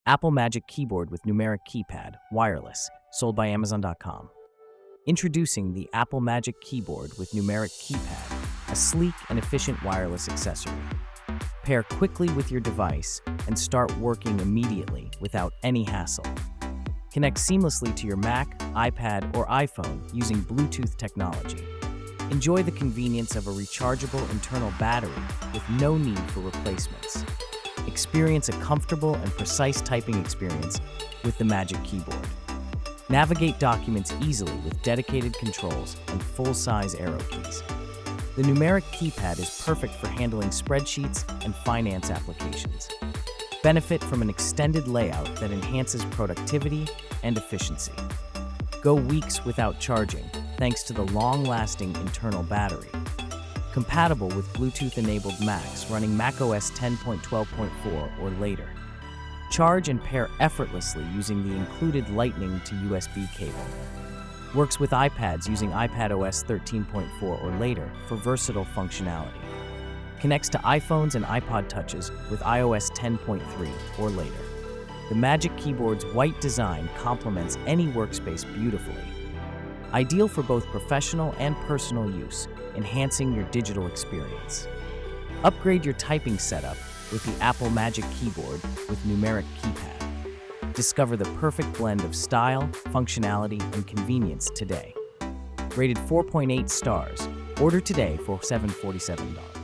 Apple Magic Keyboard with numeric keypad, wireless, sold by Amazon.com. Introducing the Apple Magic Keyboard with numeric keypad, a sleek and efficient wireless accessory. Pair quickly with your device and start working immediately without any hassle. Connect seamlessly to your Mac, iPad, or iPhone using Bluetooth technology. Enjoy the convenience of a rechargeable internal battery with no need for replacements. Experience a comfortable and precise typing experience with the Magic Keyboard. Navigate documents easily with dedicated controls and full-size arrow keys. The numeric keypad is perfect for handling spreadsheets and finance applications. Benefit from an extended layout that enhances productivity and efficiency. Go weeks without charging thanks to the long-lasting internal battery. Compatible with Bluetooth-enabled Macs running macOS 10.12.4 or later. Charge and pair effortlessly using the included Lightning to USB cable. Works with iPads using iPadOS 13.4 or later for versatile functionality. Connects to iPhones and iPod Touches with iOS 10.3 or later. The Magic Keyboard's white design complements any workspace beautifully. Ideal for both professional and personal use, enhancing your digital experience. Upgrade your typing setup with the Apple Magic Keyboard with numeric keypad. Discover the perfect blend of style, functionality, and convenience today. Rated 4.8 stars. Order today for $747.